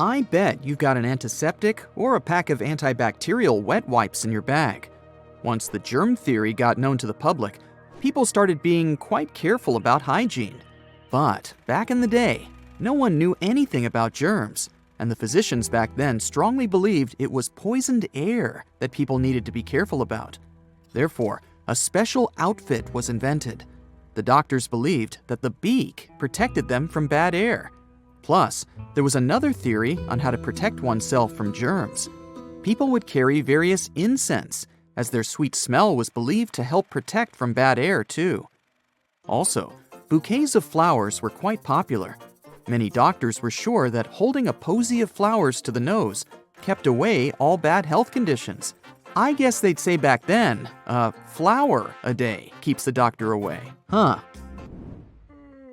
I bet you've got an antiseptic or a pack of antibacterial wet wipes in your bag. Once the germ theory got known to the public, people started being quite careful about hygiene. But back in the day, no one knew anything about germs, and the physicians back then strongly believed it was poisoned air that people needed to be careful about. Therefore, a special outfit was invented. The doctors believed that the beak protected them from bad air. Plus, there was another theory on how to protect oneself from germs. People would carry various incense, as their sweet smell was believed to help protect from bad air too. Also, bouquets of flowers were quite popular. Many doctors were sure that holding a posy of flowers to the nose kept away all bad health conditions. I guess they'd say back then, a flower a day keeps the doctor away, huh?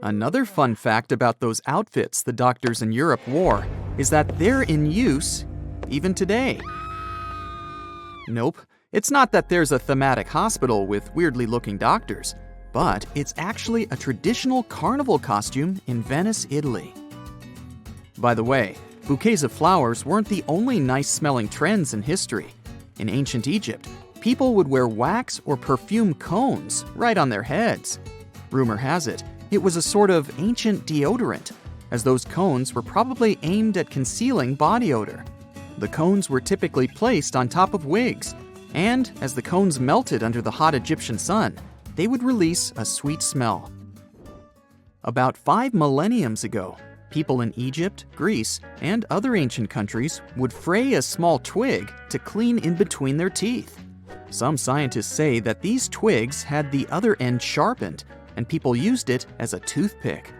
Another fun fact about those outfits the doctors in Europe wore is that they're in use even today. Nope, it's not that there's a thematic hospital with weirdly looking doctors, but it's actually a traditional carnival costume in Venice, Italy. By the way, bouquets of flowers weren't the only nice-smelling trends in history. In ancient Egypt, people would wear wax or perfume cones right on their heads. Rumor has it, it was a sort of ancient deodorant, as those cones were probably aimed at concealing body odor. The cones were typically placed on top of wigs, and as the cones melted under the hot Egyptian sun, they would release a sweet smell. About 5 millenniums ago, people in Egypt, Greece, and other ancient countries would fray a small twig to clean in between their teeth. Some scientists say that these twigs had the other end sharpened, and people used it as a toothpick.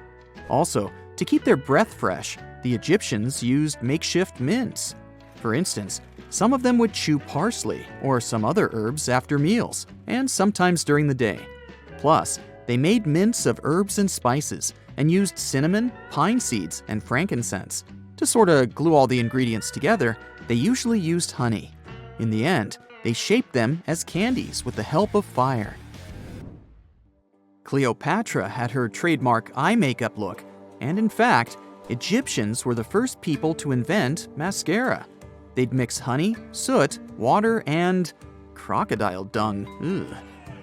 Also, to keep their breath fresh, the Egyptians used makeshift mints. For instance, some of them would chew parsley or some other herbs after meals, and sometimes during the day. Plus, they made mints of herbs and spices and used cinnamon, pine seeds, and frankincense. To sort of glue all the ingredients together, they usually used honey. In the end, they shaped them as candies with the help of fire. Cleopatra had her trademark eye makeup look, and in fact, Egyptians were the first people to invent mascara. They'd mix honey, soot, water, and crocodile dung. Ugh.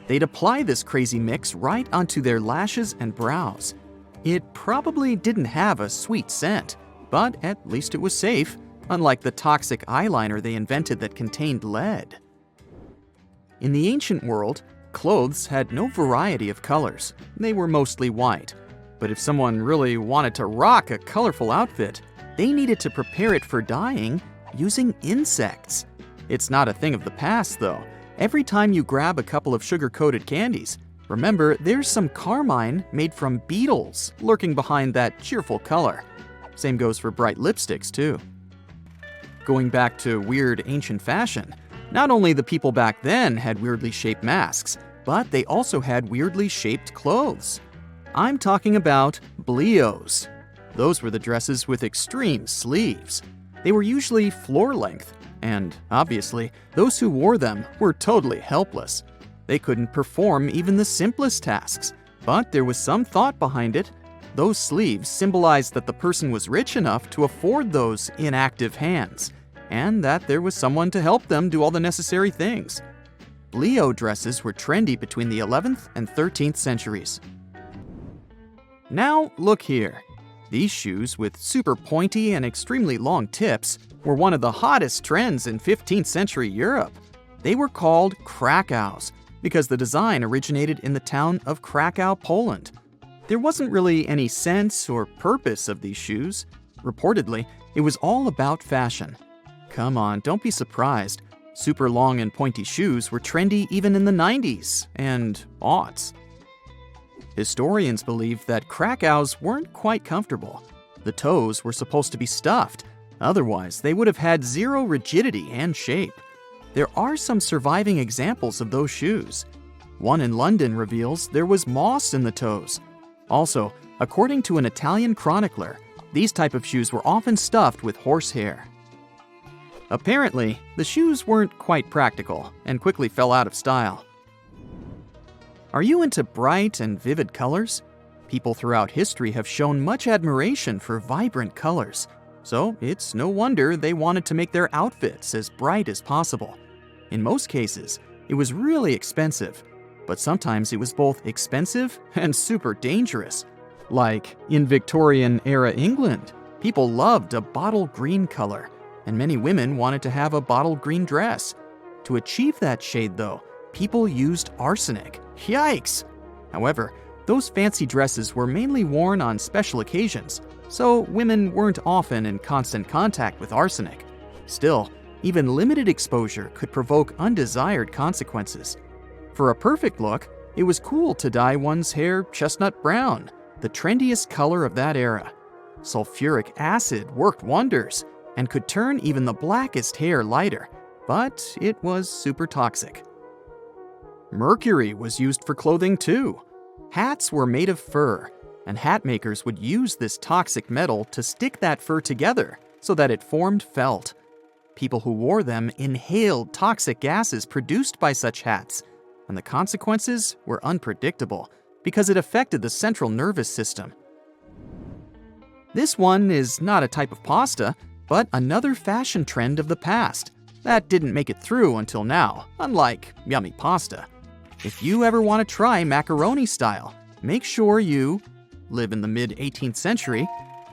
They'd apply this crazy mix right onto their lashes and brows. It probably didn't have a sweet scent, but at least it was safe, unlike the toxic eyeliner they invented that contained lead. In the ancient world, clothes had no variety of colors. They were mostly white. But if someone really wanted to rock a colorful outfit, they needed to prepare it for dyeing using insects. It's not a thing of the past, though. Every time you grab a couple of sugar-coated candies, remember there's some carmine made from beetles lurking behind that cheerful color. Same goes for bright lipsticks, too. Going back to weird ancient fashion, not only the people back then had weirdly shaped masks, but they also had weirdly shaped clothes. I'm talking about blios. Those were the dresses with extreme sleeves. They were usually floor-length, and obviously, those who wore them were totally helpless. They couldn't perform even the simplest tasks, but there was some thought behind it. Those sleeves symbolized that the person was rich enough to afford those inactive hands, and that there was someone to help them do all the necessary things. Blio dresses were trendy between the 11th and 13th centuries. Now, look here. These shoes with super pointy and extremely long tips were one of the hottest trends in 15th century Europe. They were called Krakows because the design originated in the town of Krakow, Poland. There wasn't really any sense or purpose of these shoes. Reportedly, it was all about fashion. Come on, don't be surprised. Super long and pointy shoes were trendy even in the 90s and aughts. Historians believe that Krakows weren't quite comfortable. The toes were supposed to be stuffed, otherwise they would have had zero rigidity and shape. There are some surviving examples of those shoes. One in London reveals there was moss in the toes. Also, according to an Italian chronicler, these type of shoes were often stuffed with horsehair. Apparently, the shoes weren't quite practical and quickly fell out of style. Are you into bright and vivid colors? People throughout history have shown much admiration for vibrant colors. So it's no wonder they wanted to make their outfits as bright as possible. In most cases, it was really expensive, but sometimes it was both expensive and super dangerous. Like in Victorian-era England, people loved a bottle green color, and many women wanted to have a bottle green dress. To achieve that shade, though, people used arsenic. Yikes! However, those fancy dresses were mainly worn on special occasions, so women weren't often in constant contact with arsenic. Still, even limited exposure could provoke undesired consequences. For a perfect look, it was cool to dye one's hair chestnut brown, the trendiest color of that era. Sulfuric acid worked wonders and could turn even the blackest hair lighter, but it was super toxic. Mercury was used for clothing too. Hats were made of fur, and hat makers would use this toxic metal to stick that fur together so that it formed felt. People who wore them inhaled toxic gases produced by such hats, and the consequences were unpredictable because it affected the central nervous system. This one is not a type of pasta, but another fashion trend of the past that didn't make it through until now, unlike yummy pasta. If you ever want to try macaroni style, make sure you live in the mid-18th century,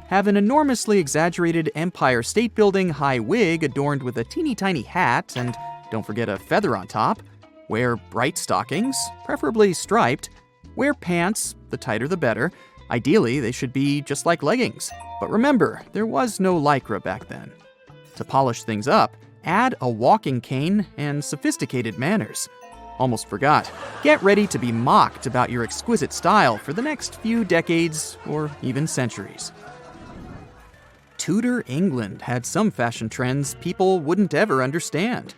have an enormously exaggerated Empire State Building high wig adorned with a teeny tiny hat and don't forget a feather on top, wear bright stockings, preferably striped, wear pants, the tighter the better. Ideally, they should be just like leggings. But remember, there was no Lycra back then. To polish things up, add a walking cane and sophisticated manners. Almost forgot. Get ready to be mocked about your exquisite style for the next few decades or even centuries. Tudor England had some fashion trends people wouldn't ever understand.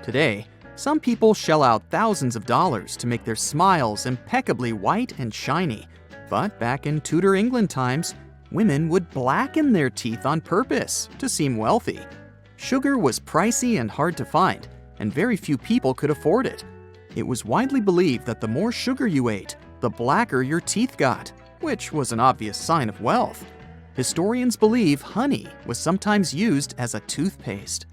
Today, some people shell out thousands of dollars to make their smiles impeccably white and shiny. But back in Tudor England times, women would blacken their teeth on purpose to seem wealthy. Sugar was pricey and hard to find, and very few people could afford it. It was widely believed that the more sugar you ate, the blacker your teeth got, which was an obvious sign of wealth. Historians believe honey was sometimes used as a toothpaste.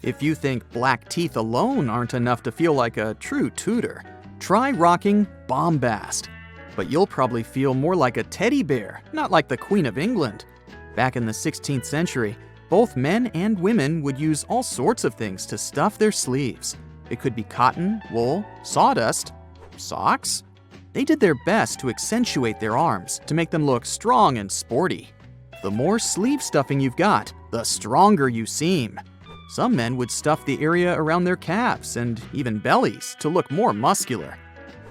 If you think black teeth alone aren't enough to feel like a true Tudor, try rocking bombast. But you'll probably feel more like a teddy bear, not like the Queen of England. Back in the 16th century, both men and women would use all sorts of things to stuff their sleeves. It could be cotton, wool, sawdust, socks. They did their best to accentuate their arms to make them look strong and sporty. The more sleeve stuffing you've got, the stronger you seem. Some men would stuff the area around their calves and even bellies to look more muscular.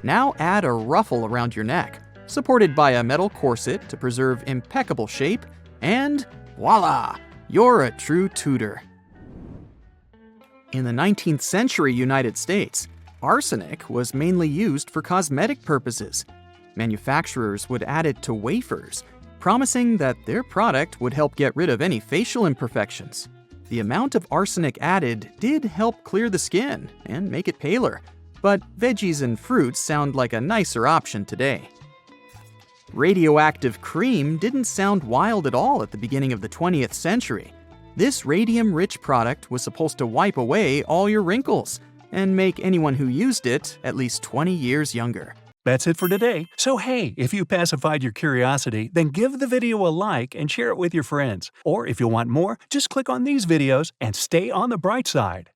Now add a ruffle around your neck, supported by a metal corset to preserve impeccable shape, and voila! You're a true Tudor. In the 19th century United States, arsenic was mainly used for cosmetic purposes. Manufacturers would add it to wafers, promising that their product would help get rid of any facial imperfections. The amount of arsenic added did help clear the skin and make it paler, but veggies and fruits sound like a nicer option today. Radioactive cream didn't sound wild at all at the beginning of the 20th century. This radium-rich product was supposed to wipe away all your wrinkles and make anyone who used it at least 20 years younger. That's it for today. So hey, if you pacified your curiosity, then give the video a like and share it with your friends. Or if you want more, just click on these videos and stay on the bright side.